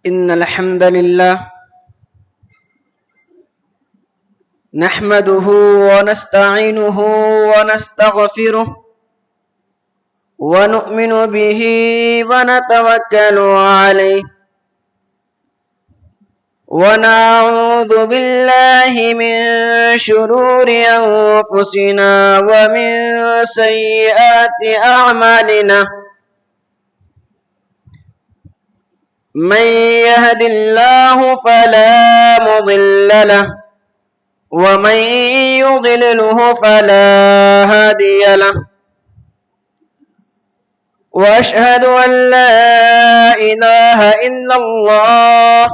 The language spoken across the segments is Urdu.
إن الحمد لله نحمده ونستعينه ونستغفره ونؤمن به ونتوكل عليه ونعوذ بالله من شرور أنفسنا ومن سيئات أعمالنا من يهد الله فلا مضل له ومن يضلله فلا هادي له وأشهد أن لا إله إلا الله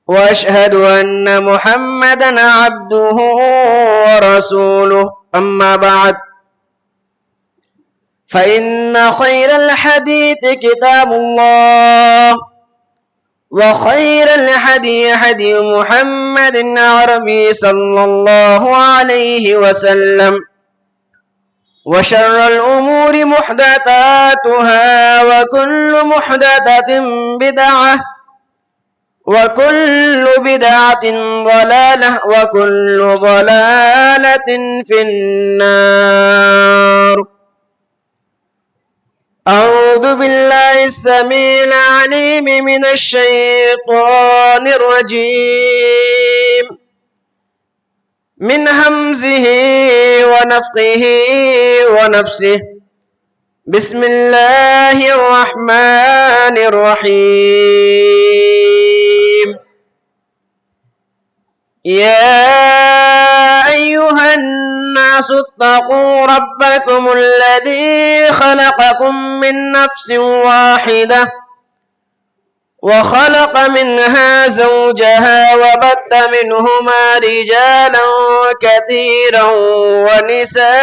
وأشهد أن محمدا عبده ورسوله أما بعد فإن خير الحديث كتاب الله وخير الهدي هدي محمد العربي صلى الله عليه وسلم وشر الأمور محدثاتها وكل محدثة بدعة وكل بدعة ضلالة وكل ضلالة في النار. أعوذ بالله السميع العليم من الشيطان الرجيم من همزه ونفخه ونفسه. بسم الله الرحمن الرحيم. يا أيها الناس اتقوا ربكم الذي خلقكم من نفس واحدة وخلق منها زوجها وبث منهما رجالا كثيرا ونساء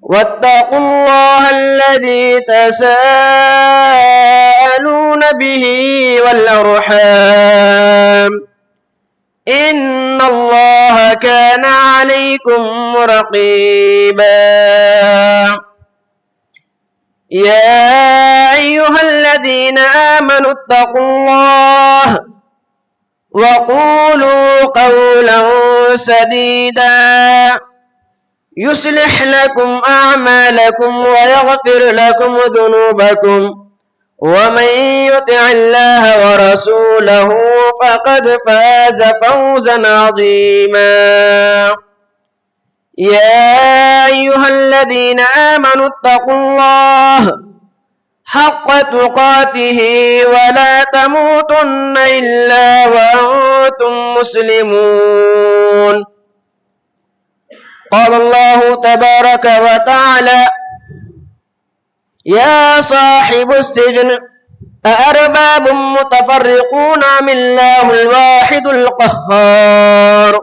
واتقوا الله الذي تساءلون به والأرحام إن الله كان عليكم رقيبا. يا أيها الذين آمنوا اتقوا الله وقولوا قولا سديدا يصلح لكم أعمالكم ويغفر لكم ذنوبكم ومن يطع الله ورسوله فقد فاز فوزا عظيما. يا أيها الذين آمنوا اتقوا الله حق تقاته ولا تموتن إلا وأنتم مسلمون. قال الله تبارك وتعالى يا صاحب السجن أأرباب متفرقون أم الله الواحد القهار.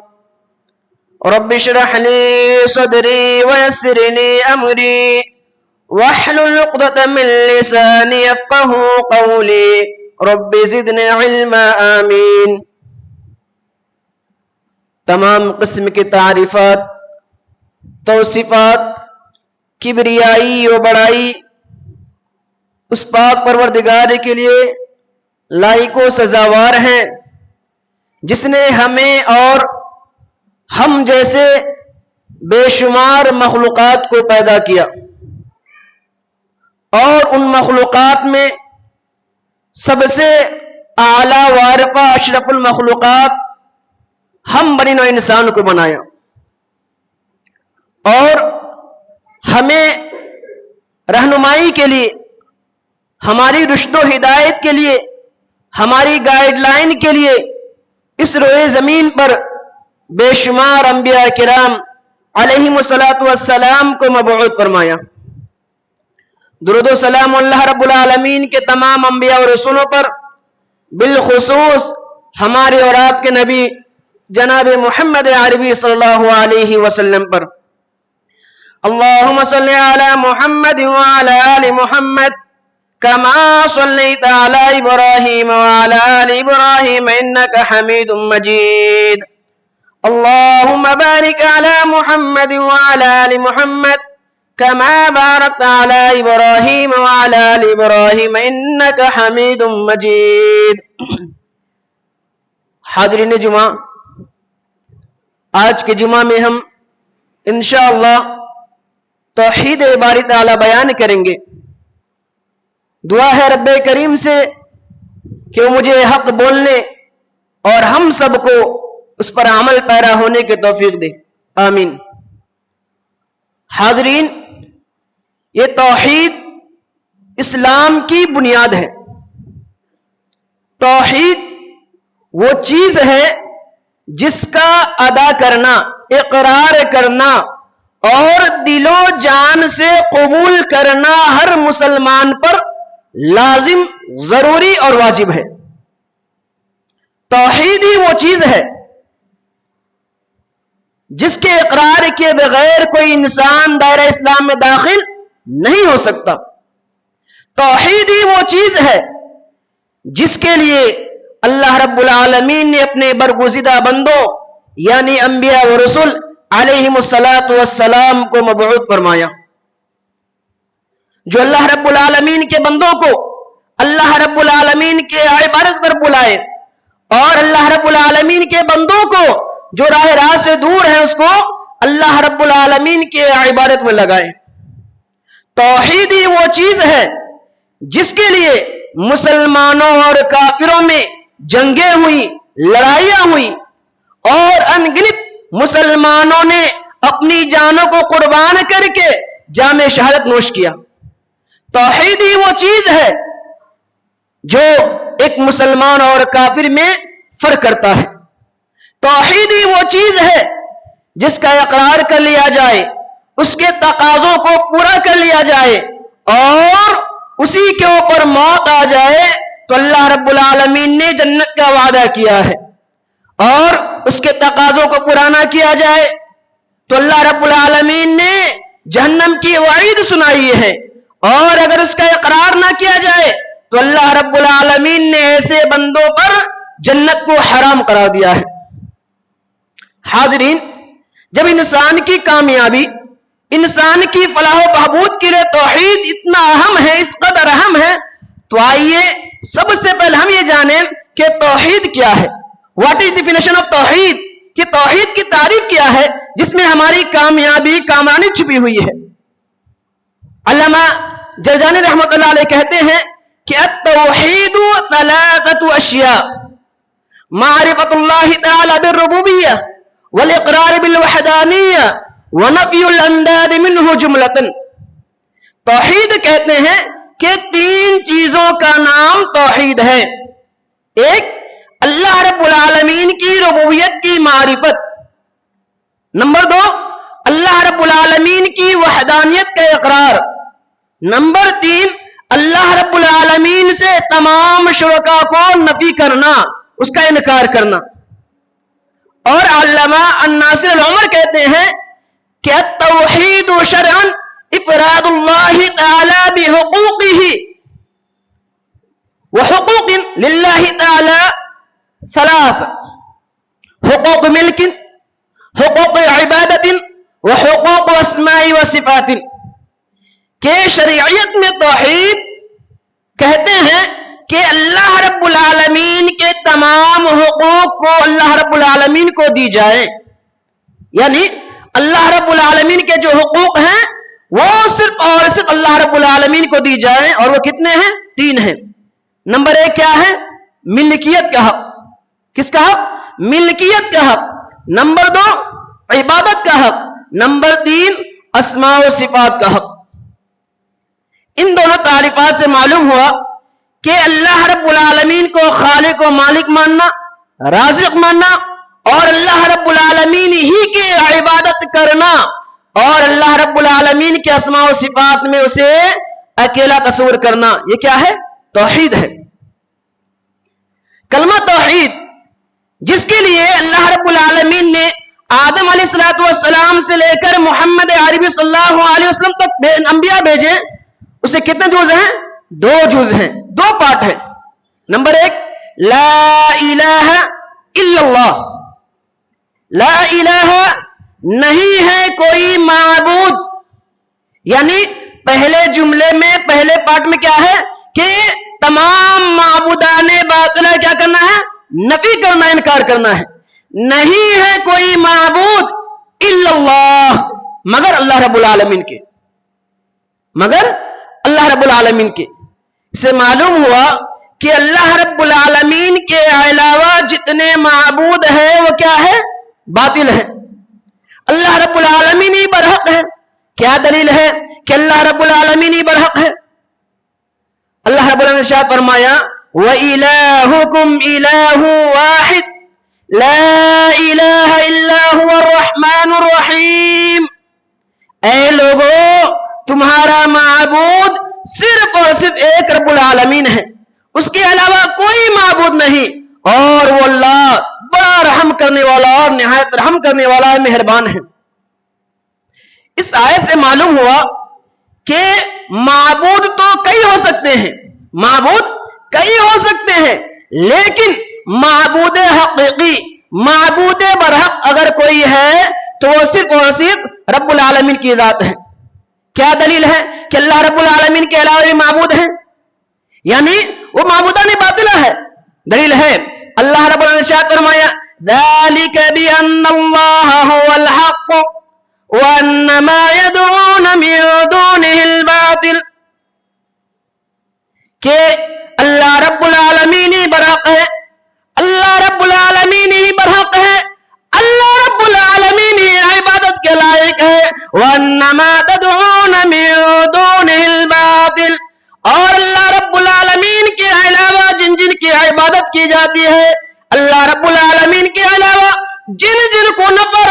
رب اشرح لي صدري ويسر لي أمري واحلل عقدة من لساني يفقه قولي رب زدني علما آمین. تمام قسم کی تعریفات توصیفات کبریائی و بڑائی اس پاک پروردگار کے لیے لائق و سزاوار ہیں جس نے ہمیں اور ہم جیسے بے شمار مخلوقات کو پیدا کیا اور ان مخلوقات میں سب سے اعلیٰ وارفع اشرف المخلوقات ہم بنی نوع انسان کو بنایا اور ہمیں رہنمائی کے لیے ہماری رشد و ہدایت کے لیے ہماری گائیڈ لائن کے لیے اس روئے زمین پر بے شمار انبیاء کرام علیہم الصلاۃ والسلام کو مبعوث فرمایا. درود و سلام اللہ رب العالمین کے تمام انبیاء اور رسولوں پر بالخصوص ہمارے اور آپ کے نبی جناب محمد عربی صلی اللہ علیہ وسلم پر. اللہم صلی علی محمد وعلی آل محمد كما صليت على إبراهيم وعلى آل إبراهيم إنك حميد مجيد. اللهم بارك على محمد وعلى آل محمد كما باركت على إبراهيم وعلى آل إبراهيم إنك حميد مجيد. حاضرین جمعہ، آج کے جمعہ میں ہم انشاءاللہ توحید باری تعالی بیان کریں گے. دعا ہے رب کریم سے کہ وہ مجھے حق بولنے اور ہم سب کو اس پر عمل پیرا ہونے کی توفیق دے. آمین. حاضرین، یہ توحید اسلام کی بنیاد ہے. توحید وہ چیز ہے جس کا ادا کرنا، اقرار کرنا اور دل و جان سے قبول کرنا ہر مسلمان پر لازم، ضروری اور واجب ہے. توحید ہی وہ چیز ہے جس کے اقرار کے بغیر کوئی انسان دائرہ اسلام میں داخل نہیں ہو سکتا. توحید ہی وہ چیز ہے جس کے لیے اللہ رب العالمین نے اپنے برگزیدہ بندوں یعنی انبیاء و رسول علیہم السلام کو مبعوث فرمایا. جو اللہ رب العالمین کے بندوں کو اللہ رب العالمین کے عبادت پر بلائے اور اللہ رب العالمین کے بندوں کو جو راہ راست سے دور ہے اس کو اللہ رب العالمین کے عبادت میں لگائے. توحید ہی وہ چیز ہے جس کے لیے مسلمانوں اور کافروں میں جنگیں ہوئی، لڑائیاں ہوئی اور ان گنت مسلمانوں نے اپنی جانوں کو قربان کر کے جام شہادت نوش کیا. توحید ہی وہ چیز ہے جو ایک مسلمان اور کافر میں فرق کرتا ہے. توحید ہی وہ چیز ہے جس کا اقرار کر لیا جائے، اس کے تقاضوں کو پورا کر لیا جائے اور اسی کے اوپر موت آ جائے تو اللہ رب العالمین نے جنت کا وعدہ کیا ہے، اور اس کے تقاضوں کو پورا نہ کیا جائے تو اللہ رب العالمین نے جہنم کی وعید سنائی ہے، اور اگر اس کا اقرار نہ کیا جائے تو اللہ رب العالمین نے ایسے بندوں پر جنت کو حرام قرار دیا ہے. حاضرین، جب انسان کی کامیابی، انسان کی فلاح و بہبود کے لیے توحید اتنا اہم ہے، اس قدر اہم ہے، تو آئیے سب سے پہلے ہم یہ جانیں کہ توحید کیا ہے. واٹ از ڈیفینیشن آف توحید، کہ توحید کی تعریف کیا ہے جس میں ہماری کامیابی، کامرانی چھپی ہوئی ہے. علامہ جرجانی رحمۃ اللہ علیہ کہتے ہیں کہ التوحید ثلاثۃ اشیاء: معرفۃ اللہ تعالی بالربوبیہ والاقرار بالوحدانیہ ونفی الانداد منہ جملۃ. توحید کہتے ہیں کہ تین چیزوں کا نام توحید ہے. ایک، اللہ رب العالمین کی ربوبیت کی معرفت. نمبر دو، اللہ رب العالمین کی وحدانیت کا اقرار. نمبر تین، اللہ رب العالمین سے تمام شرکاء کو نفی کرنا، اس کا انکار کرنا. اور علامہ الناصر العمر کہتے ہیں کہ التوحید شرعا افراد اللہ تعالی بحقوقہ وحقوق للہ تعالی ثلاث: حقوق ملک، حقوق عبادت وحقوق اسماء و صفات. کہ شریعت میں توحید کہتے ہیں کہ اللہ رب العالمین کے تمام حقوق کو اللہ رب العالمین کو دی جائے، یعنی اللہ رب العالمین کے جو حقوق ہیں وہ صرف اور صرف اللہ رب العالمین کو دی جائے، اور وہ کتنے ہیں؟ تین ہیں. نمبر ایک کیا ہے؟ ملکیت کا حق. کس کا حق؟ ملکیت کا حق. نمبر دو، عبادت کا حق. نمبر تین، اسماء و صفات کا حق. ان دونوں تعریفات سے معلوم ہوا کہ اللہ رب العالمین کو خالق و مالک ماننا، رازق ماننا، اور اللہ رب العالمین ہی کی عبادت کرنا، اور اللہ رب العالمین کے اسماء و صفات میں اسے اکیلا تصور کرنا، یہ کیا ہے؟ توحید ہے. کلمہ توحید جس کے لیے اللہ رب العالمین نے آدم علیہ السلام سے لے کر محمد عربی صلی اللہ علیہ وسلم تک انبیاء بھیجے، اسے کتنے جز ہیں؟ دو جز ہیں، دو پارٹ ہیں. نمبر ایک، لا الہ الا اللہ. لا الہ، نہیں ہے کوئی معبود یعنی پہلے جملے میں پہلے پارٹ میں کیا ہے کہ تمام معبودان باطلہ کیا کرنا ہے؟ نفی کرنا، انکار کرنا ہے. نہیں ہے کوئی معبود الا اللہ، مگر اللہ رب العالمین کے، مگر اللہ رب العالمین کے. اس سے معلوم ہوا کہ اللہ رب العالمین کے علاوہ جتنے معبود ہیں وہ کیا ہے؟ باطل ہے. اللہ رب العالمین ہی برحق ہے. کیا دلیل ہے کہ اللہ رب العالمین ہی برحق ہے؟ اللہ رب العالمین نے ارشاد فرمایا وَإِلَٰهُكُمْ إِلَٰهٌ وَاحِدٌ لَا إِلَٰهَ إِلَّا هُوَ الرَّحْمَٰنُ الرَّحِيمُ. اے لوگو، تمہارا معبود صرف اور صرف ایک رب العالمین ہے، اس کے علاوہ کوئی معبود نہیں، اور وہ اللہ بڑا رحم کرنے والا اور نہایت رحم کرنے والا ہے، مہربان ہے. اس آیت سے معلوم ہوا کہ معبود تو کئی ہو سکتے ہیں، معبود کئی ہو سکتے ہیں، لیکن معبود حقیقی، معبود برحق اگر کوئی ہے تو وہ صرف اور صرف رب العالمین کی ذات ہے. کیا دلیل ہے کہ اللہ رب العالمین کے علاوہ بھی معبود ہیں؟ یعنی وہ معبودان باطلہ ہے. دلیل ہے اللہ رب العالمین نے ارشاد فرمایا ذَلِكَ بِأَنَّ اللَّهَ هُوَ الْحَقُّ وَأَنَّ مَا يَدْعُونَ مِن دُونِهِ الْبَاطِلُ، کہ اللہ رب العالمین ہی برحق ہے، اللہ رب العالمین ہی برحق ہے، اللہ رب العالمین ہی عبادت کے لائق ہے. وَأَنَّ مَا تَدْعُونَ مِن دُونِهِ الْبَاطِلُ، اور اللہ رب العالمین کے علاوہ جن جن کی عبادت کی جاتی ہے، اللہ رب العالمین کے علاوہ جن جن کو نفع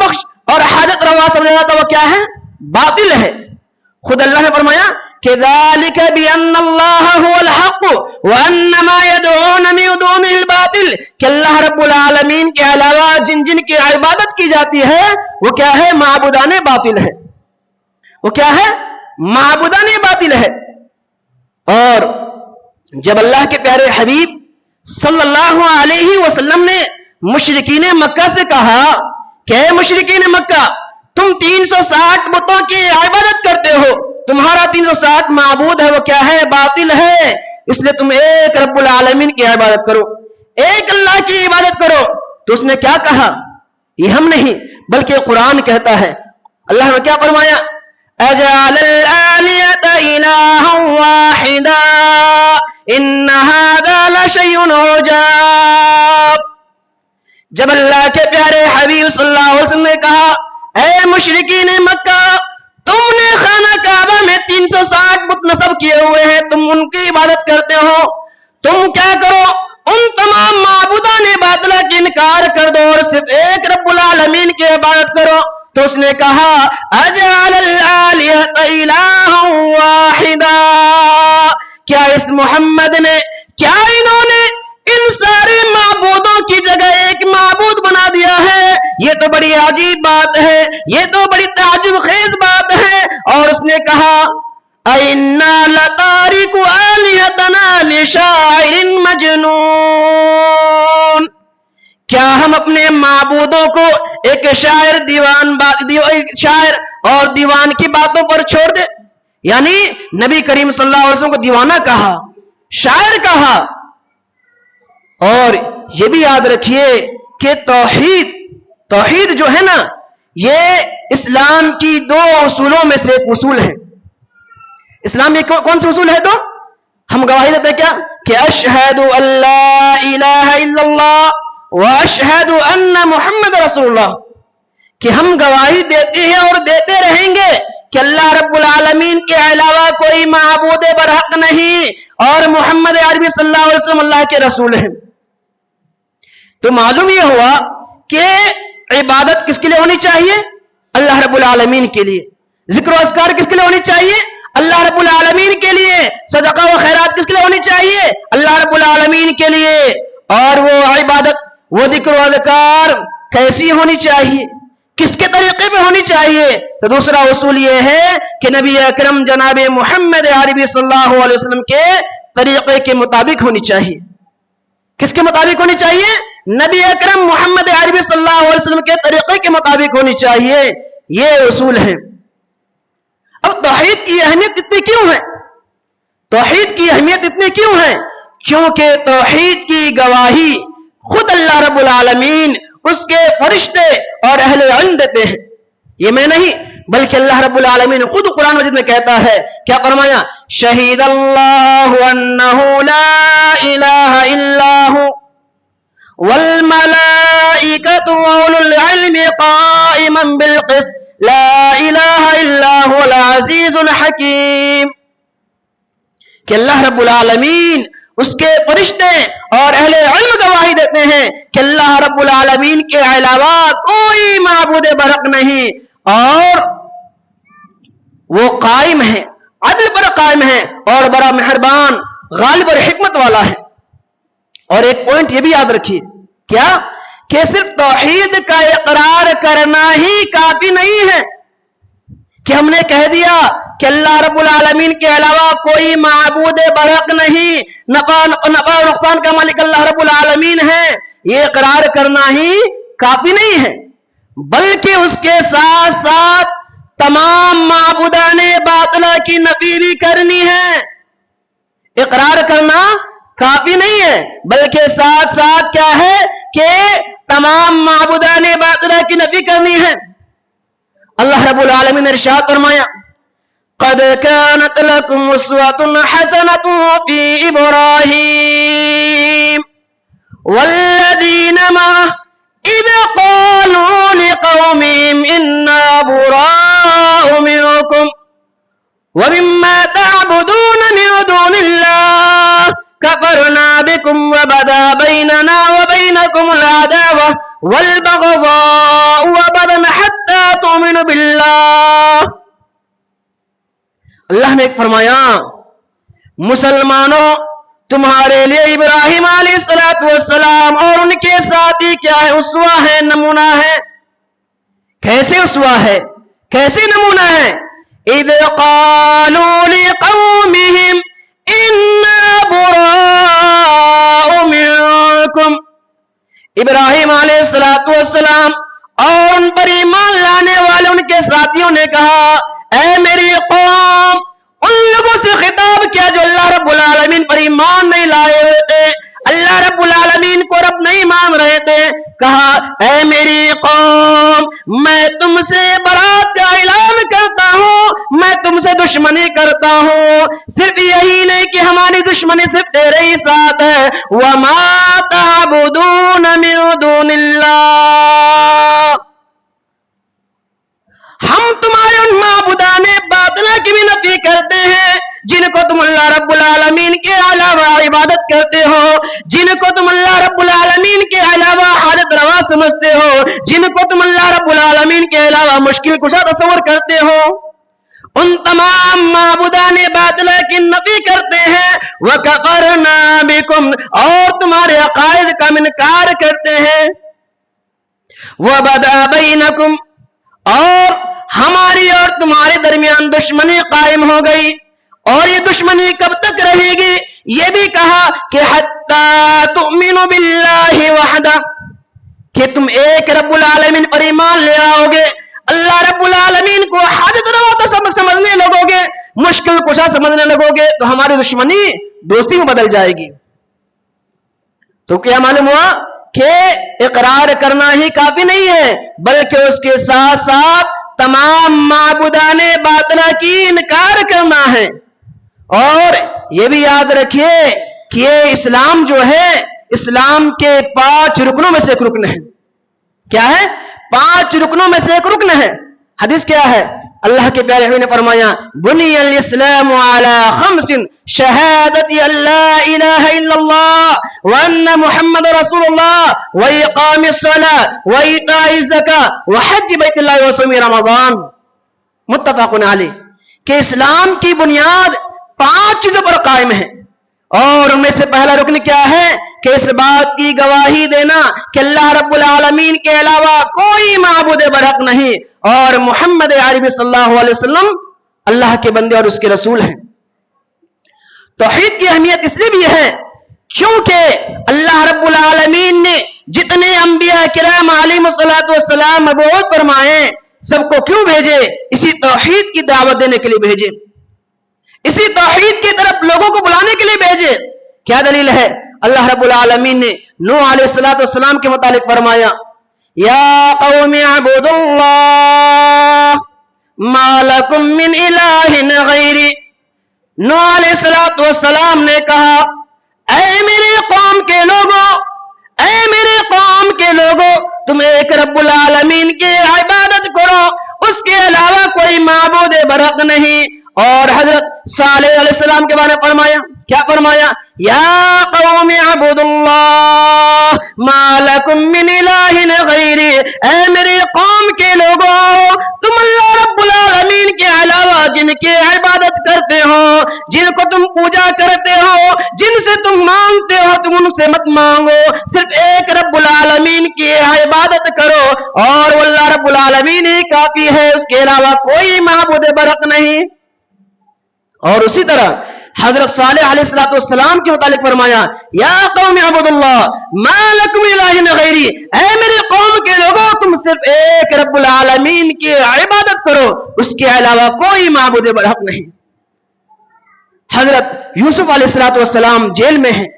بخش اور حاجت روا سمجھا جاتا وہ کیا ہے؟ باطل ہے. خود اللہ نے فرمایا کہ ذَلِكَ بِأَنَّ اللَّهَ هُوَ الْحَقُّ وَأَنَّ مَا يَدْعُونَ مِن دُونِهِ الْبَاطِلُ، کہ اللہ رب العالمین کے علاوہ جن جن کی عبادت کی جاتی ہے وہ کیا ہے؟ معبودان باطل ہے. وہ کیا ہے؟ معبودان باطل ہے. اور جب اللہ کے پیارے حبیب صلی اللہ علیہ وسلم نے مشرکین مکہ سے کہا کہ اے مشرکین مکہ، تم 360 بتوں کی عبادت کرتے ہو، تمہارا 360 معبود ہے وہ کیا ہے؟ باطل ہے، اس لیے تم ایک رب العالمین کی عبادت کرو، ایک اللہ کی عبادت کرو. تو اس نے کیا کہا؟ یہ ہم نہیں بلکہ قرآن کہتا ہے. اللہ نے کیا فرمایا اجعل الآلهة إلها واحدا ان هذا لشيء عجاب. جب اللہ کے پیارے حبیب صلی اللہ علیہ وسلم نے کہا اے مشرکین مکہ، تم نے خانہ کعبہ میں 360 بت نصب کیے ہوئے ہیں، تم ان کی عبادت کرتے ہو، تم کیا کرو؟ ان تمام معبودان باطلہ کی انکار کر دو اور صرف ایک رب العالمین کی عبادت کرو. تو اس نے کہا اجعل الآلهة إلها واحدا، کیا اس محمد نے، کیا انہوں نے ان سارے معبودوں کی جگہ ایک معبود بنا دیا ہے؟ یہ تو بڑی عجیب بات ہے، یہ تو بڑی تعجب خیز بات ہے. اور اس نے کہا اِنَّا لَتَارِكُ آلِهَتَنَا لِشَاعِرٍ مَجْنُونَ، کیا ہم اپنے معبودوں کو ایک شاعر شاعر اور دیوان کی باتوں پر چھوڑ دیں؟ یعنی نبی کریم صلی اللہ علیہ وسلم کو دیوانہ کہا، شاعر کہا. اور یہ بھی یاد رکھیے کہ توحید جو ہے نا، یہ اسلام کی 2 اصولوں میں سے ایک اصول ہے. اسلام میں کون سے اصول ہے؟ تو ہم گواہی دیتے ہیں کیا کہ اشہد ان لا الہ الا اللہ واشہد ان محمد رسول اللہ، کہ ہم گواہی دیتے ہیں اور دیتے رہیں گے کہ اللہ رب العالمین کے علاوہ کوئی معبود برحق نہیں اور محمد عربی صلی اللہ علیہ وسلم اللہ کے رسول ہیں. تو معلوم یہ ہوا کہ عبادت کس کے لیے ہونی چاہیے؟ اللہ رب العالمین کے لیے. ذکر و اذکار کس کے لیے ہونی چاہیے؟ اللہ رب العالمین کے لیے. صدقہ و خیرات کس کے لیے ہونی چاہیے؟ اللہ رب العالمین کے لیے. اور وہ عبادت، وہ ذکر و اذکار کیسی ہونی چاہیے؟ کس کے طریقے پہ ہونی چاہیے؟ تو دوسرا اصول یہ ہے کہ نبی اکرم جناب محمد عربی صلی اللہ علیہ وسلم کے طریقے کے مطابق ہونی چاہیے. کس کے مطابق ہونی چاہیے؟ نبی اکرم محمد عربی صلی اللہ علیہ وسلم کے طریقے کے مطابق ہونی چاہیے. یہ اصول ہیں. اب توحید کی اہمیت اتنی کیوں ہے؟ توحید کی اہمیت اتنی کیوں ہے؟ کیونکہ توحید کی گواہی خود اللہ رب العالمین، اس کے فرشتے اور اہل علم دیتے ہیں. یہ میں نہیں بلکہ اللہ رب العالمین خود قرآن مجید میں کہتا ہے. کیا فرمایا؟ شہید اللہ انہ لا الہ الا ہو والملائکۃ واولو العلم قائما بالقسط لا الہ الا هو العزیز الحکیم. کہ اللہ رب العالمین، اس کے فرشتے اور اہل علم گواہی دیتے ہیں کہ اللہ رب العالمین کے علاوہ کوئی معبود برحق نہیں، اور وہ قائم ہے، عدل پر قائم ہے، اور بڑا مہربان، غالب اور حکمت والا ہے. اور ایک پوائنٹ یہ بھی یاد رکھیے، کیا کہ صرف توحید کا اقرار کرنا ہی کافی نہیں ہے کہ ہم نے کہہ دیا کہ اللہ رب العالمین کے علاوہ کوئی معبود برحق نہیں، نفع و نقصان کا مالک اللہ رب العالمین ہے. یہ اقرار کرنا ہی کافی نہیں ہے، بلکہ اس کے ساتھ ساتھ تمام معبودان باطلہ کی نفی بھی کرنی ہے. اقرار کرنا کافی نہیں ہے، بلکہ ساتھ ساتھ کیا ہے کہ تمام معبودان باطلہ کی نفی کرنی ہے. اللہ رب العالمین نے ارشاد فرمایا: قد كانت لكم اسوة حسنة في إبراهيم والذين معه إذ قالوا لقومهم إنا براء منكم ومما تعبدون من دون الله كفرنا بكم وبدا بيننا وبينكم العداوة والبغضاء أبدا حتى تؤمنوا بالله. اللہ نے ایک فرمایا: مسلمانوں، تمہارے لیے ابراہیم علیہ السلام اور ان کے ساتھی کیا ہے؟ اسوہ ہے، نمونہ ہے. کیسے اسوہ ہے، کیسے نمونہ ہے؟ اذ قالوا لقومهم انا براء منکم. ابراہیم علیہ السلام اور ان پر ایمان لانے والے ان کے ساتھیوں نے کہا: اے میری قوم. ان لوگوں سے خطاب کیا جو اللہ رب العالمین پر ایمان نہیں لائے ہوئے تھے، اللہ رب العالمین کو رب نہیں مان رہے تھے. کہا: اے میری قوم، میں تم سے برات کا اعلان کرتا ہوں، میں تم سے دشمنی کرتا ہوں. صرف یہی نہیں کہ ہماری دشمنی صرف تیرے ہی ساتھ ہے. وَمَا تَعْبُدُونَ مِن دُونِ اللَّهِ، ہم تمہارے ان معبودان باطلہ کی بھی نفی کرتے ہیں جن کو تم اللہ رب العالمین کے علاوہ عبادت کرتے ہو، جن کو تم اللہ رب العالمین کے علاوہ حاجت روا سمجھتے ہو، جن کو تم اللہ رب العالمین کے علاوہ مشکل کشا تصور کرتے ہو. ان تمام معبودان باطلہ کی نفی کرتے ہیں. وَكَفَرْنَا بِكُمْ، اور تمہارے عقائد کا انکار کرتے ہیں. وَبَدَا بَيْنَكُمْ، اور ہماری اور تمہارے درمیان دشمنی قائم ہو گئی. اور یہ دشمنی کب تک رہے گی؟ یہ بھی کہا کہ حتی تؤمنوا باللہ وحدہ، کہ تم ایک رب العالمین پر ایمان لے آؤ گے، اللہ رب العالمین کو حاجت روا سمجھنے لگو گے، مشکل کشا سمجھنے لگو گے، تو ہماری دشمنی دوستی میں بدل جائے گی. تو کیا معلوم ہوا کہ اقرار کرنا ہی کافی نہیں ہے، بلکہ اس کے ساتھ ساتھ تمام معبودان باطلہ کی انکار کرنا ہے. اور یہ بھی یاد رکھیے کہ یہ اسلام جو ہے، اسلام کے 5 رکنوں میں سے ایک رکن ہے. کیا ہے؟ 5 رکنوں میں سے ایک رکن ہے. حدیث کیا ہے؟ اللہ کے پیارے حبیب نے فرمایا: بنی الاسلام علی 5 شہادت لا الہ الا اللہ وان محمد رسول اللہ واقام الصلاۃ وایتاء الزکاۃ وحج بیت اللہ وصوم رمضان. متفق علیہ. کہ اسلام کی بنیاد 5 چیزوں پر قائم ہے، اور ان میں سے پہلا رکن کیا ہے کہ اس بات کی گواہی دینا کہ اللہ رب العالمین کے علاوہ کوئی معبود برحق نہیں، اور محمد عربی صلی اللہ علیہ وسلم اللہ کے بندے اور اس کے رسول ہیں. توحید کی اہمیت اس لیے بھی ہے کیونکہ اللہ رب العالمین نے جتنے انبیاء کرام علیہم الصلوۃ والسلام مبعوث فرمائے، سب کو کیوں بھیجے؟ اسی توحید کی دعوت دینے کے لیے بھیجے، اسی توحید کی طرف لوگوں کو بلانے کے لیے بھیجے۔ کیا دلیل ہے؟ اللہ رب العالمین نے نوح علیہ السلام کے متعلق فرمایا یا قوم اعبدوا اللہ ما لکم من الہ غیری۔ نوح علیہ السلام نے کہا اے میری قوم کے لوگوں، اے میرے قوم کے لوگوں، تم ایک رب العالمین کی عبادت کرو، اس کے علاوہ کوئی معبود برحق نہیں۔ اور حضرت صالح علیہ السلام کے بارے میں فرمایا، کیا فرمایا؟ یا قوم اعبدوا اللہ ما لکم من الہ غیری، اے میری قوم کے لوگوں، تم اللہ رب العالمین کے علاوہ جن کی عبادت کرتے ہو، جن کو تم پوجا کرتے ہو، جن سے تم مانگتے ہو، تم ان سے مت مانگو، صرف ایک رب العالمین کی عبادت کرو، اور وہ اللہ رب العالمین ہی کافی ہے، اس کے علاوہ کوئی معبود برحق نہیں۔ اور اسی طرح حضرت صالح علیہ السلام کے متعلق فرمایا یا قوم اعبدوا اللہ ما لکم من الہ غیری، اے میری قوم کے لوگوں، تم صرف ایک رب العالمین کی عبادت کرو، اس کے علاوہ کوئی معبود برحق نہیں۔ حضرت یوسف علیہ السلام جیل میں ہیں،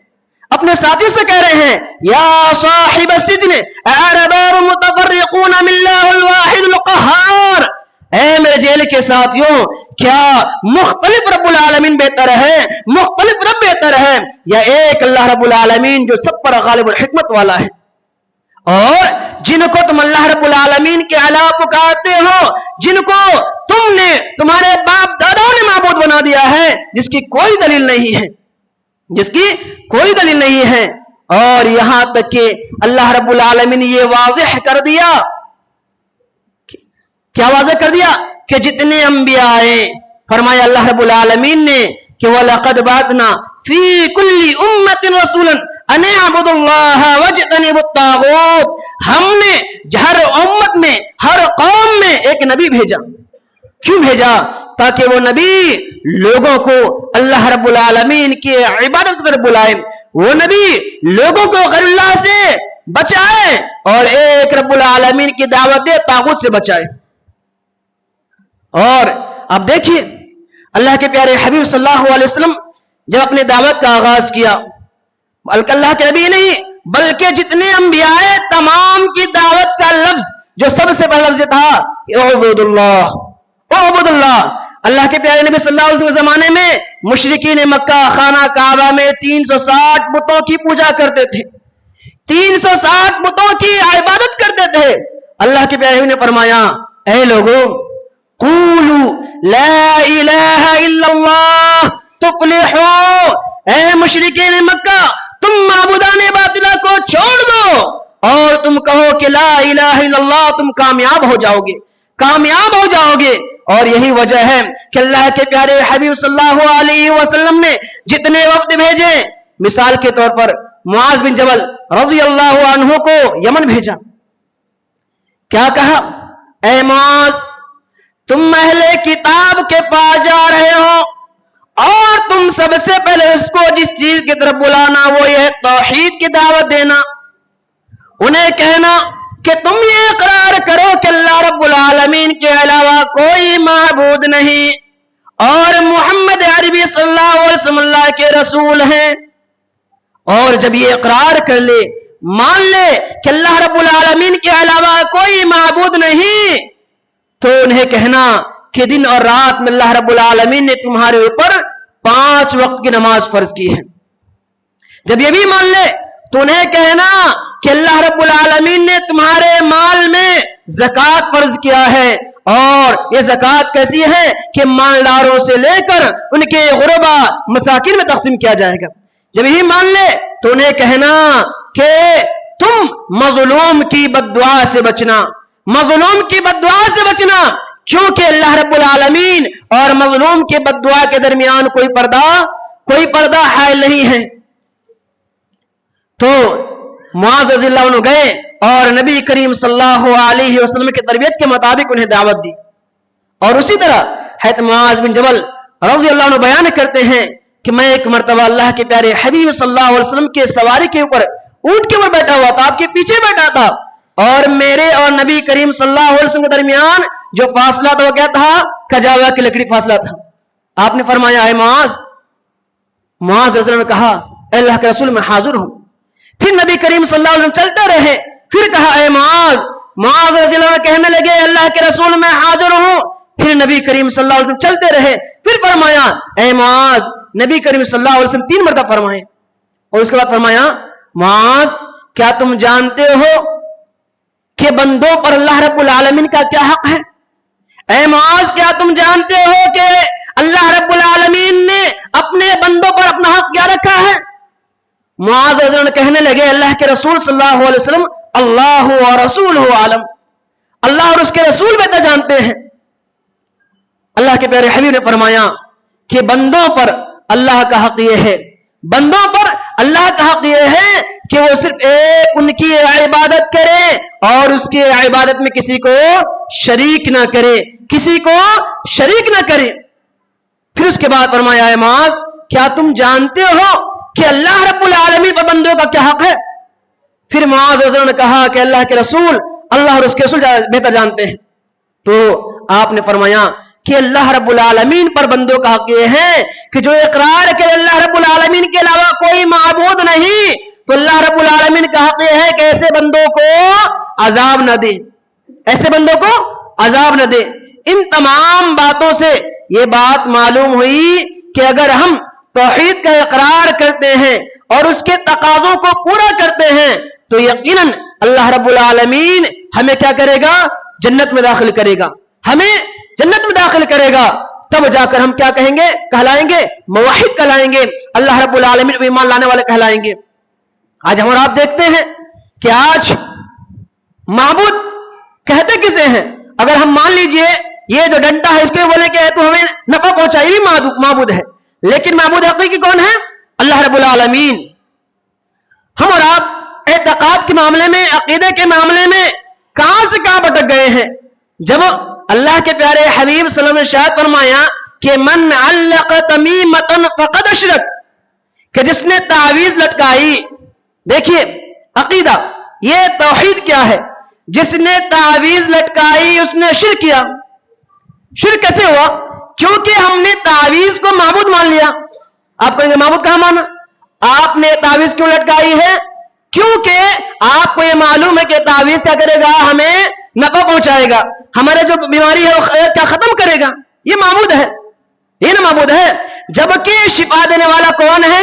اپنے ساتھیوں سے کہہ رہے ہیں یا صاحب السجن ارباب متفرقون ام اللہ الواحد القہار، اے میرے جیل کے ساتھیوں، کیا مختلف رب العالمین بہتر ہے، مختلف رب بہتر ہے، یا ایک اللہ رب العالمین جو سب پر غالب الحکمت والا ہے؟ اور جن کو تم اللہ رب العالمین کے علاوہ پکارتے ہو، جن کو تم نے تمہارے باپ داداؤں نے معبود بنا دیا ہے، جس کی کوئی دلیل نہیں ہے، جس کی کوئی دلیل نہیں ہے، اور یہاں تک کہ اللہ رب العالمین نے یہ واضح کر دیا، کیا واضح کر دیا؟ کہ جتنے انبیاء آئے، فرمایا اللہ رب العالمین نے کہ وَلَقَدْ بَعَثْنَا فِي كُلِّ أُمَّةٍ رَسُولًا أَنِ اعْبُدُوا اللَّهَ وَاجْتَنِبُوا الطَّاغُوتَ، ہم نے ہر امت میں، ہر قوم میں ایک نبی بھیجا۔ کیوں بھیجا؟ تاکہ وہ نبی لوگوں کو اللہ رب العالمین کی عبادت کی طرف بلائے، وہ نبی لوگوں کو غیر اللہ سے بچائے، اور ایک رب العالمین کی دعوت دے، طاغوت سے بچائے۔ اور اب دیکھیے اللہ کے پیارے حبیب صلی اللہ علیہ وسلم جب اپنے دعوت کا آغاز کیا، بلکہ اللہ کے نبی نہیں بلکہ جتنے انبیاء تمام کی دعوت کا لفظ جو سب سے بڑا لفظ تھا اعبد اللہ، اعبد اللہ۔ اللہ کے پیارے نبی صلی اللہ علیہ وسلم کے زمانے میں مشرکین مکہ خانہ کعبہ میں 360 بتوں کی پوجا کرتے تھے، 360 بتوں کی عبادت کرتے تھے۔ اللہ کے پیارے نے فرمایا اے لوگوں قولوا لا الہ الا اللہ تفلحوا، اے مشرکین مکہ تم معبودان باطلہ کو چھوڑ دو اور تم کہو کہ لا الہ الا اللہ، تم کامیاب ہو جاؤ گے، کامیاب ہو جاؤ گے۔ اور یہی وجہ ہے کہ اللہ کے پیارے حبیب صلی اللہ علیہ وسلم نے جتنے وفد بھیجے، مثال کے طور پر معاذ بن جبل رضی اللہ عنہ کو یمن بھیجا، کیا کہا؟ اے معاذ تم اہل کتاب کے پاس جا رہے ہو اور تم سب سے پہلے اس کو جس چیز کی طرف بلانا وہ یہ توحید کی دعوت دینا، انہیں کہنا کہ تم یہ اقرار کرو کہ اللہ رب العالمین کے علاوہ کوئی معبود نہیں اور محمد عربی صلی اللہ علیہ وسلم اللہ کے رسول ہیں۔ اور جب یہ اقرار کر لے، مان لے کہ اللہ رب العالمین کے علاوہ کوئی معبود نہیں، تو انہیں کہنا کہ دن اور رات میں اللہ رب العالمین نے تمہارے اوپر 5 وقت کی نماز فرض کی ہے۔ جب یہ بھی مان لے تو انہیں کہنا کہ اللہ رب العالمین نے تمہارے مال میں زکوٰۃ فرض کیا ہے، اور یہ زکوٰۃ کیسی ہے کہ مالداروں سے لے کر ان کے غربا مساکین میں تقسیم کیا جائے گا۔ جب یہی مان لے تو انہیں کہنا کہ تم مظلوم کی بد دعا سے بچنا، مظلوم کی بد دعا سے بچنا، کیونکہ اللہ رب العالمین اور مظلوم کے بد دعا کے درمیان کوئی پردہ حائل نہیں ہے۔ تو معاذ رضی اللہ عنہ گئے اور نبی کریم صلی اللہ علیہ وسلم کی تربیت کے مطابق انہیں دعوت دی۔ اور اسی طرح حضرت معاذ بن جبل رضی اللہ عنہ بیان کرتے ہیں کہ میں ایک مرتبہ اللہ کے پیارے حبیب صلی اللہ علیہ وسلم کے سواری کے اوپر، اونٹ کے اوپر بیٹھا ہوا تھا، آپ کے پیچھے بیٹھا تھا، اور میرے اور نبی کریم صلی اللہ علیہ وسلم کے درمیان جو فاصلہ تھا وہ کیا تھا؟ کھجاوا کی لکڑی فاصلہ تھا. آپ نے فرمایا اے معاذ رضی اللہ عنہ نے کہا اے اللہ کے رسول میں حاضر ہوں. پھر نبی کریم صلی اللہ علیہ وسلم چلتے رہے. پھر کہا اے معاذ رضی اللہ عنہ کہنے لگے اللہ کے رسول میں حاضر ہوں. پھر نبی کریم صلی اللہ علیہ وسلم چلتے رہے. پھر فرمایا اے معاذ. نبی کریم صلی اللہ علیہ وسلم 3 مرتبہ فرمائے اور اس کے بعد فرمایا معاذ کیا تم جانتے ہو کہ بندوں پر اللہ رب العالمین کا کیا حق ہے؟ اے معاذ کیا تم جانتے ہو کہ اللہ رب العالمین نے اپنے بندوں پر اپنا حق کیا رکھا ہے؟ معاذ رضی اللہ عنہ کہنے لگے اللہ کے رسول صلی اللہ علیہ وسلم اللہ و رسولہ عالم. اللہ اور اس کے رسول بہتر جانتے ہیں. اللہ کے پیارے حبیب نے فرمایا کہ بندوں پر اللہ کا حق یہ ہے، بندوں پر اللہ کا حق یہ ہے کہ وہ صرف ایک ان کی عبادت کرے اور اس کی عبادت میں کسی کو شریک نہ کرے، کسی کو شریک نہ کرے. پھر اس کے بعد فرمایا اے معاذ کیا تم جانتے ہو کہ اللہ رب العالمین پر بندوں کا کیا حق ہے؟ پھر معاذ رضی اللہ عنہ نے کہا کہ اللہ کے رسول اللہ اور اس کے رسول بہتر جانتے ہیں. تو آپ نے فرمایا کہ اللہ رب العالمین پر بندوں کا حق یہ ہے کہ جو اقرار کرے اللہ رب العالمین کے علاوہ کوئی معبود نہیں، تو اللہ رب العالمین کا حق یہ ہے کہ ایسے بندوں کو عذاب نہ دے، ایسے بندوں کو عذاب نہ دے. ان تمام باتوں سے یہ بات معلوم ہوئی کہ اگر ہم توحید کا اقرار کرتے ہیں اور اس کے تقاضوں کو پورا کرتے ہیں تو یقیناً اللہ رب العالمین ہمیں کیا کرے گا؟ جنت میں داخل کرے گا، ہمیں جنت میں داخل کرے گا. تب جا کر ہم کیا کہیں گے؟ کہلائیں گے موحد کہلائیں گے، اللہ رب العالمین پر ایمان لانے والے کہلائیں گے. آج ہم اور آپ دیکھتے ہیں کہ آج معبود کہتے کسے ہیں؟ اگر ہم مان لیجئے یہ جو ڈنڈا ہے اس پہ بولے کہ تو ہمیں نفع پہنچائے بھی معبود ہے، لیکن معبود حقیقی کون ہے؟ اللہ رب العالمین. ہم اور آپ اعتقاد کے معاملے میں، عقیدے کے معاملے میں کہاں سے کہاں بھٹک گئے ہیں. جب اللہ کے پیارے حبیب صلی اللہ علیہ وسلم نے ارشاد فرمایا کہ من علق تمیمۃ فقد اشرک، کہ جس نے تعویذ لٹکائی. دیکھیے عقیدہ یہ توحید کیا ہے؟ جس نے تعویذ لٹکائی اس نے شرک کیا. شرک کیسے ہوا؟ کیونکہ ہم نے تعویذ کو معبود مان لیا. آپ کہیں گے معبود کہاں مانا؟ آپ نے تعویذ کیوں لٹکائی ہے؟ کیونکہ آپ کو یہ معلوم ہے کہ تعویذ کیا کرے گا؟ ہمیں نفع پہنچائے گا، ہمارے جو بیماری ہے وہ کیا ختم کرے گا. یہ معبود ہے، یہ نا معبود ہے. جبکہ شفا دینے والا کون ہے؟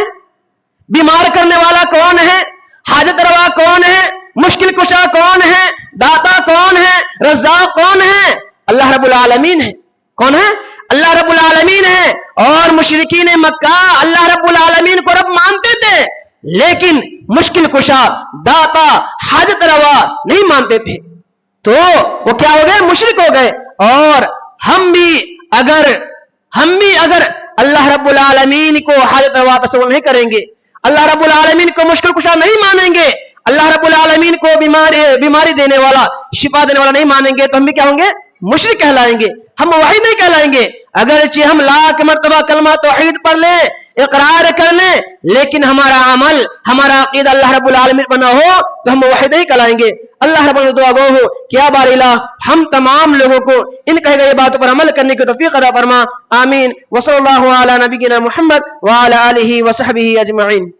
بیمار کرنے والا کون ہے؟ حاجت روا کون ہے؟ مشکل کشا کون ہے؟ داتا کون ہے؟ رزاق کون ہے؟ اللہ رب العالمین ہے. کون ہے؟ اللہ رب العالمین ہے. اور مشرکین مکہ اللہ رب العالمین کو رب مانتے تھے لیکن مشکل کشا، داتا، حاجت روا نہیں مانتے تھے. تو وہ کیا ہو گئے؟ مشرک ہو گئے. اور ہم بھی اگر اللہ رب العالمین کو حاجت روا تصور نہیں کریں گے، اللہ رب العالمین کو مشکل کشا نہیں مانیں گے، اللہ رب العالمین کو بیماری دینے والا، شفا دینے والا نہیں مانیں گے، تو ہم بھی کیا ہوں گے؟ مشرک کہلائیں گے، ہم موحد نہیں کہلائیں گے. اگرچہ ہم لاکھ مرتبہ کلمہ توحید پڑھ لیں، اقرار کر لیں، لیکن ہمارا عمل، ہمارا عقیدہ اللہ رب العالمین پر نہ ہو تو ہم موحد نہیں کہلائیں گے. اللہ رب العالمین دعا گو ہو کہ یا بار الہ ہم تمام لوگوں کو ان کہے گئے باتوں پر عمل کرنے کی توفیق عطا فرما. آمین. وصلی اللہ علی نبینا محمد وعلی آلہ وصحبہ اجمعین.